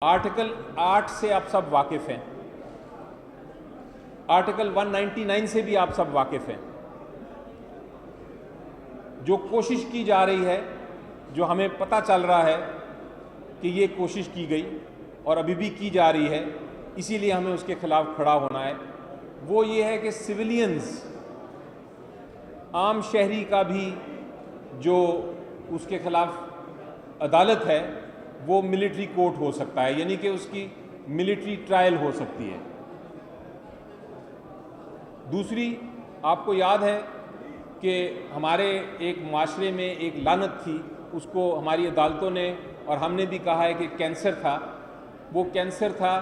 Article 8 سے آپ سب واقف ہیں، آرٹیکل 199 سے بھی آپ سب واقف ہیں۔ جو کوشش کی جا رہی ہے، جو ہمیں پتہ چل رہا ہے کہ یہ کوشش کی گئی اور ابھی بھی کی جا رہی ہے، اسی لیے ہمیں اس کے خلاف کھڑا ہونا ہے، وہ یہ ہے کہ سویلینز، عام شہری کا بھی جو اس کے خلاف عدالت ہے وہ ملٹری کورٹ ہو سکتا ہے، یعنی کہ اس کی ملٹری ٹرائل ہو سکتی ہے۔ دوسری، آپ کو یاد ہے کہ ہمارے ایک معاشرے میں ایک لعنت تھی، اس کو ہماری عدالتوں نے اور ہم نے بھی کہا ہے کہ کینسر تھا، وہ کینسر تھا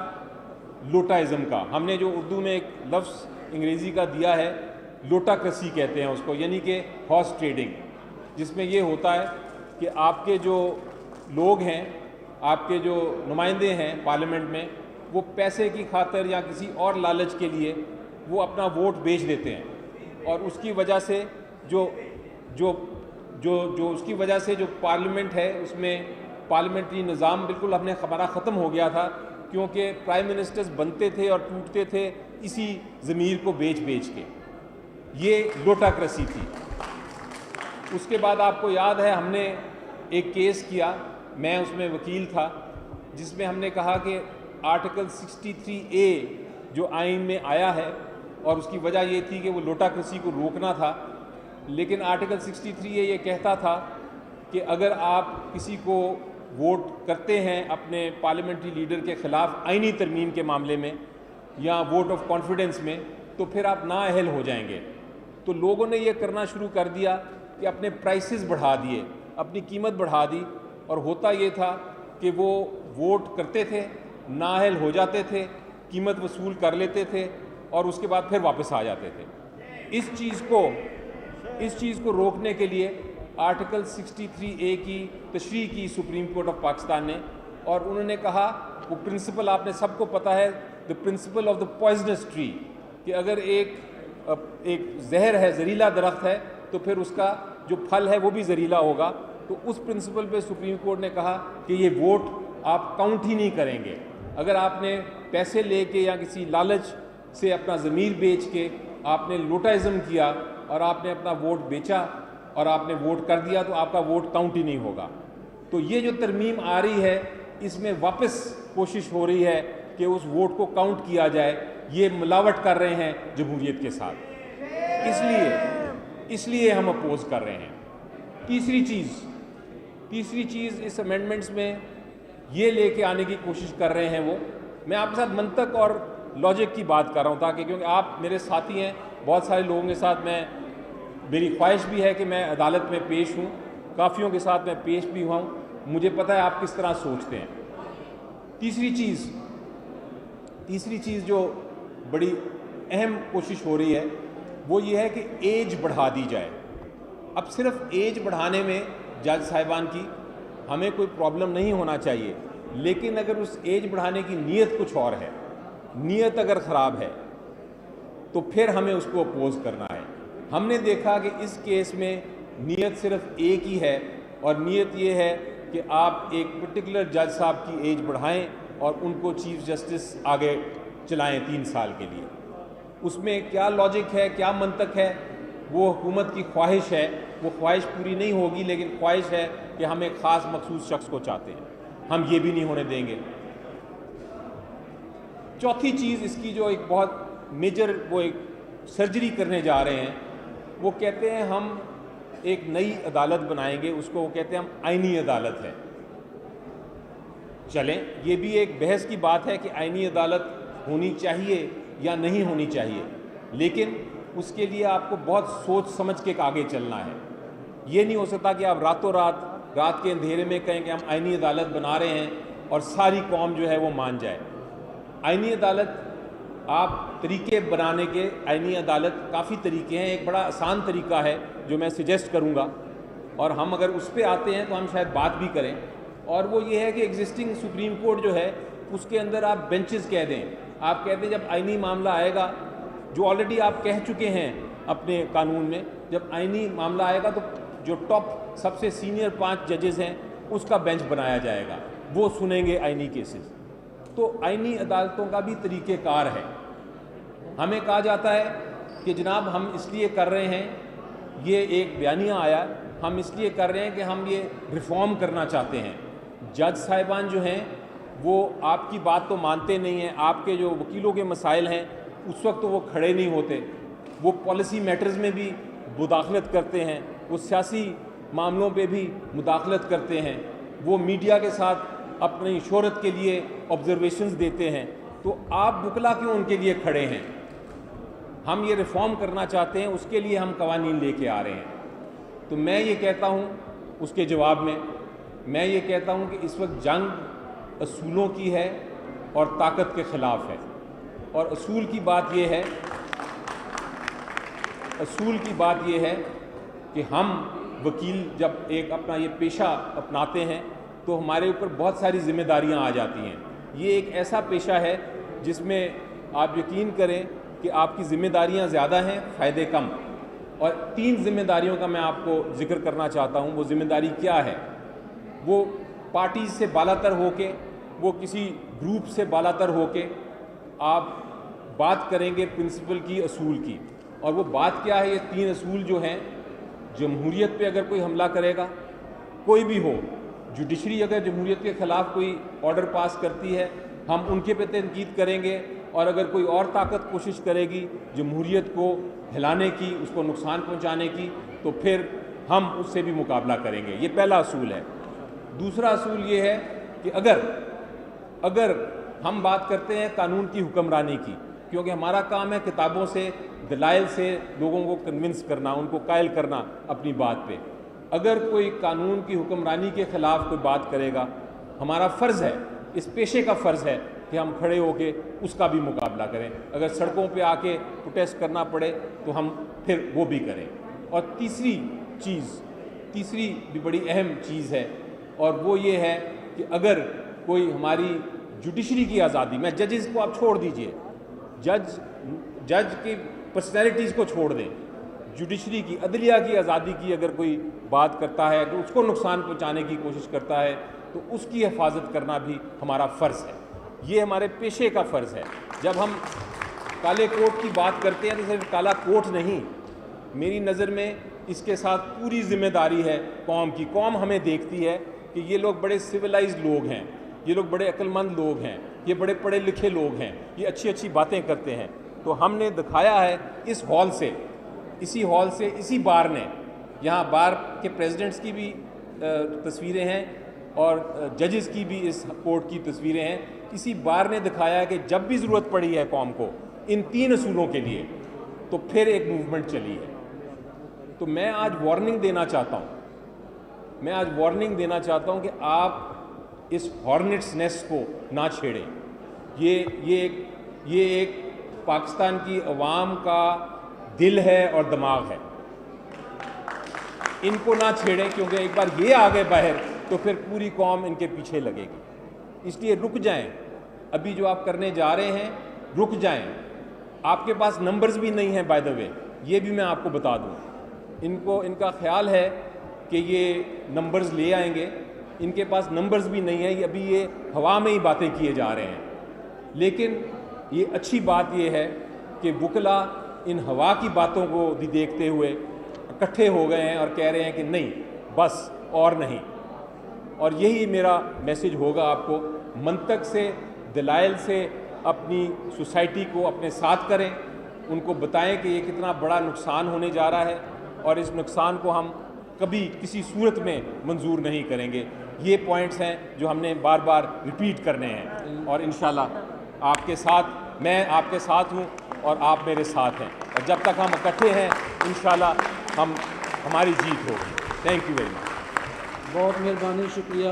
لوٹائزم کا۔ ہم نے جو اردو میں ایک لفظ انگریزی کا دیا ہے، لوٹاکریسی کہتے ہیں اس کو، یعنی کہ ہارس ٹریڈنگ، جس میں یہ ہوتا ہے کہ آپ کے جو لوگ ہیں، آپ کے جو نمائندے ہیں پارلیمنٹ میں، وہ پیسے کی خاطر یا کسی اور لالچ کے لیے وہ اپنا ووٹ بیچ دیتے ہیں، اور اس کی وجہ سے جو اس کی وجہ سے جو پارلیمنٹ ہے اس میں پارلیمنٹری نظام بالکل ہمارا ختم ہو گیا تھا، کیونکہ پرائم منسٹرز بنتے تھے اور ٹوٹتے تھے اسی ضمیر کو بیچ کے۔ یہ لوٹاکریسی تھی۔ اس کے بعد آپ کو یاد ہے ہم نے ایک کیس کیا، میں اس میں وکیل تھا، جس میں ہم نے کہا کہ آرٹیکل 63A جو آئین میں آیا ہے، اور اس کی وجہ یہ تھی کہ وہ لوٹاکریسی کو روکنا تھا، لیکن آرٹیکل 63A یہ کہتا تھا کہ اگر آپ کسی کو ووٹ کرتے ہیں اپنے پارلیمنٹری لیڈر کے خلاف آئینی ترمیم کے معاملے میں یا ووٹ آف کانفیڈنس میں، تو پھر آپ نااہل ہو جائیں گے۔ تو لوگوں نے یہ کرنا شروع کر دیا کہ اپنے پرائسز بڑھا دیے، اپنی قیمت بڑھا دی، اور ہوتا یہ تھا کہ وہ ووٹ کرتے تھے، نااہل ہو جاتے تھے، قیمت وصول کر لیتے تھے، اور اس کے بعد پھر واپس آ جاتے تھے۔ اس چیز کو روکنے کے لیے آرٹیکل 63A کی تشریح کی سپریم کورٹ آف پاکستان نے، اور انہوں نے کہا، وہ پرنسپل آپ نے سب کو پتہ ہے، the principle of the poisonous tree, کہ اگر ایک زہر ہے، زہریلا درخت ہے، تو پھر اس کا جو پھل ہے وہ بھی زہریلا ہوگا۔ تو اس پرنسپل پہ سپریم کورٹ نے کہا کہ یہ ووٹ آپ کاؤنٹ ہی نہیں کریں گے۔ اگر آپ نے پیسے لے کے یا کسی لالچ سے اپنا ضمیر بیچ کے آپ نے لوٹائزم کیا اور آپ نے اپنا ووٹ بیچا اور آپ نے ووٹ کر دیا، تو آپ کا ووٹ کاؤنٹ ہی نہیں ہوگا۔ تو یہ جو ترمیم آ رہی ہے، اس میں واپس کوشش ہو رہی ہے کہ اس ووٹ کو کاؤنٹ کیا جائے۔ یہ ملاوٹ کر رہے ہیں جمہوریت کے ساتھ، اس لیے ہم اپوز کر رہے ہیں۔ تیسری چیز اس امینڈمنٹس میں یہ لے کے آنے کی کوشش کر رہے ہیں، وہ میں آپ کے ساتھ منطق اور لاجک کی بات کر رہا ہوں، تاکہ کیونکہ آپ میرے ساتھی ہیں، بہت سارے لوگوں کے ساتھ میری خواہش بھی ہے کہ میں عدالت میں پیش ہوں، کافیوں کے ساتھ میں پیش بھی ہوا ہوں، مجھے پتہ ہے آپ کس طرح سوچتے ہیں۔ تیسری چیز جو بڑی اہم کوشش ہو رہی ہے وہ یہ ہے کہ ایج بڑھا دی جائے۔ اب صرف ایج بڑھانے میں جج صاحبان کی ہمیں کوئی پرابلم نہیں ہونا چاہیے، لیکن اگر اس ایج بڑھانے کی نیت کچھ اور ہے، نیت اگر خراب ہے، تو پھر ہمیں اس کو اپوز کرنا ہے۔ ہم نے دیکھا کہ اس کیس میں نیت صرف ایک ہی ہے، اور نیت یہ ہے کہ آپ ایک پرٹیکولر جج صاحب کی ایج بڑھائیں اور ان کو چیف جسٹس آگے چلائیں 3 سال کے لیے۔ اس میں کیا لاجک ہے، کیا منطق ہے، وہ حکومت کی خواہش ہے، وہ خواہش پوری نہیں ہوگی، لیکن خواہش ہے کہ ہم ایک خاص مخصوص شخص کو چاہتے ہیں، ہم یہ بھی نہیں ہونے دیں گے۔ چوتھی چیز اس کی جو ایک بہت میجر وہ ایک سرجری کرنے جا رہے ہیں، وہ کہتے ہیں ہم ایک نئی عدالت بنائیں گے، اس کو وہ کہتے ہیں ہم آئینی عدالت ہے۔ چلیں، یہ بھی ایک بحث کی بات ہے کہ آئینی عدالت ہونی چاہیے یا نہیں ہونی چاہیے، لیکن اس کے لیے آپ کو بہت سوچ سمجھ کے آگے چلنا ہے۔ یہ نہیں ہو سکتا کہ آپ رات کے اندھیرے میں کہیں کہ ہم آئینی عدالت بنا رہے ہیں اور ساری قوم جو ہے وہ مان جائے۔ آئینی عدالت آپ طریقے بنانے کے، آئینی عدالت کافی طریقے ہیں، ایک بڑا آسان طریقہ ہے جو میں سجیسٹ کروں گا، اور ہم اگر اس پہ آتے ہیں تو ہم شاید بات بھی کریں، اور وہ یہ ہے کہ ایگزسٹنگ سپریم کورٹ جو ہے اس کے اندر آپ بینچز کہہ دیں، آپ کہتے ہیں جب آئینی معاملہ آئے گا، جو آلریڈی آپ کہہ چکے ہیں اپنے قانون میں، جب آئینی معاملہ آئے گا تو جو ٹاپ سب سے سینئر 5 ججز ہیں اس کا بینچ بنایا جائے گا، وہ سنیں گے آئینی کیسز۔ تو آئینی عدالتوں کا بھی طریقہ کار ہے. ہمیں کہا جاتا ہے کہ جناب ہم اس لیے کر رہے ہیں, یہ ایک بیانیہ آیا, ہم اس لیے کر رہے ہیں کہ ہم یہ ریفارم کرنا چاہتے ہیں. جج صاحبان جو ہیں وہ آپ کی بات تو مانتے نہیں ہیں, آپ کے جو وکیلوں کے مسائل ہیں اس وقت تو وہ کھڑے نہیں ہوتے, وہ پالیسی میٹرز میں بھی مداخلت کرتے ہیں, وہ سیاسی معاملوں پہ بھی مداخلت کرتے ہیں, وہ میڈیا کے ساتھ اپنی شہرت کے لیے آبزرویشنز دیتے ہیں. تو آپ وکلا کیوں ان کے لیے کھڑے ہیں؟ ہم یہ ریفارم کرنا چاہتے ہیں, اس کے لیے ہم قوانین لے کے آ رہے ہیں. تو میں یہ کہتا ہوں اس کے جواب میں یہ کہتا ہوں کہ اس وقت جنگ اصولوں کی ہے اور طاقت کے خلاف ہے. اور اصول کی بات یہ ہے کہ ہم وکیل جب ایک اپنا یہ پیشہ اپناتے ہیں تو ہمارے اوپر بہت ساری ذمہ داریاں آ جاتی ہیں. یہ ایک ایسا پیشہ ہے جس میں آپ یقین کریں کہ آپ کی ذمہ داریاں زیادہ ہیں, فائدے کم. اور 3 ذمہ داریوں کا میں آپ کو ذکر کرنا چاہتا ہوں. وہ ذمہ داری کیا ہے؟ وہ پارٹی سے بالا تر ہو کے, وہ کسی گروپ سے بالا تر ہو کے آپ بات کریں گے پرنسپل کی, اصول کی. اور وہ بات کیا ہے؟ یہ 3 اصول جو ہیں, جمہوریت پہ اگر کوئی حملہ کرے گا, کوئی بھی ہو, جوڈیشری اگر جمہوریت کے خلاف کوئی آرڈر پاس کرتی ہے ہم ان کے پہ تنقید کریں گے, اور اگر کوئی اور طاقت کوشش کرے گی جمہوریت کو ہلانے کی, اس کو نقصان پہنچانے کی, تو پھر ہم اس سے بھی مقابلہ کریں گے. یہ پہلا اصول ہے. دوسرا اصول یہ ہے کہ اگر ہم بات کرتے ہیں قانون کی حکمرانی کی, کیونکہ ہمارا کام ہے کتابوں سے, دلائل سے لوگوں کو کنونس کرنا, ان کو قائل کرنا اپنی بات پہ. اگر کوئی قانون کی حکمرانی کے خلاف کوئی بات کرے گا, ہمارا فرض ہے, اس پیشے کا فرض ہے کہ ہم کھڑے ہو کے اس کا بھی مقابلہ کریں. اگر سڑکوں پہ آ کے پروٹیسٹ کرنا پڑے تو ہم پھر وہ بھی کریں. اور تیسری بھی بڑی اہم چیز ہے, اور وہ یہ ہے کہ اگر کوئی ہماری جوڈیشری کی آزادی, میں ججز کو آپ چھوڑ دیجئے, جج کی پرسنالٹیز کو چھوڑ دیں, جوڈیشری کی, عدلیہ کی آزادی کی اگر کوئی بات کرتا ہے, اگر اس کو نقصان پہنچانے کی کوشش کرتا ہے, تو اس کی حفاظت کرنا بھی ہمارا فرض ہے. یہ ہمارے پیشے کا فرض ہے. جب ہم کالے کوٹ کی بات کرتے ہیں تو صرف کالا کوٹ نہیں, میری نظر میں اس کے ساتھ پوری ذمہ داری ہے قوم کی. قوم ہمیں دیکھتی ہے کہ یہ لوگ بڑے سویلائزڈ لوگ ہیں, یہ لوگ بڑے عقل مند لوگ ہیں, یہ بڑے پڑھے لکھے لوگ ہیں, یہ اچھی باتیں کرتے ہیں. تو ہم نے دکھایا ہے اس ہال سے, اسی بار نے, یہاں بار کے پریزیڈنٹس کی بھی تصویریں ہیں اور ججز کی بھی اس کورٹ کی تصویریں ہیں. اسی بار نے دکھایا ہے کہ جب بھی ضرورت پڑی ہے قوم کو ان 3 اصولوں کے لیے تو پھر ایک موومنٹ چلی ہے. تو میں آج وارننگ دینا چاہتا ہوں کہ آپ اس ہارنٹس نیسٹ کو نہ چھیڑیں. یہ ایک پاکستان کی عوام کا دل ہے اور دماغ ہے, ان کو نہ چھیڑیں, کیونکہ ایک بار یہ آ گئے باہر تو پھر پوری قوم ان کے پیچھے لگے گی. اس لیے رک جائیں, ابھی جو آپ کرنے جا رہے ہیں رک جائیں. آپ کے پاس نمبرز بھی نہیں ہیں بائی دا وے, یہ بھی میں آپ کو بتا دوں. ان کا خیال ہے کہ یہ نمبرز لے آئیں گے, ان کے پاس نمبرز بھی نہیں ہیں, ابھی یہ ہوا میں ہی باتیں کیے جا رہے ہیں. لیکن یہ اچھی بات یہ ہے کہ وکلا ان ہوا کی باتوں کو بھی دیکھتے ہوئے اکٹھے ہو گئے ہیں اور کہہ رہے ہیں کہ نہیں, بس اور نہیں. اور یہی میرا میسج ہوگا آپ کو, منطق سے, دلائل سے اپنی سوسائٹی کو اپنے ساتھ کریں, ان کو بتائیں کہ یہ کتنا بڑا نقصان ہونے جا رہا ہے اور اس نقصان کو ہم کبھی کسی صورت میں منظور نہیں کریں گے. یہ پوائنٹس ہیں جو ہم نے بار بار ریپیٹ کرنے ہیں, اور انشاءاللہ آپ کے ساتھ, میں آپ کے ساتھ ہوں اور آپ میرے ساتھ ہیں, اور جب تک ہم اکٹھے ہیں انشاءاللہ ہماری جیت ہوگی. Thank you very much. بہت مہربانی, شکریہ.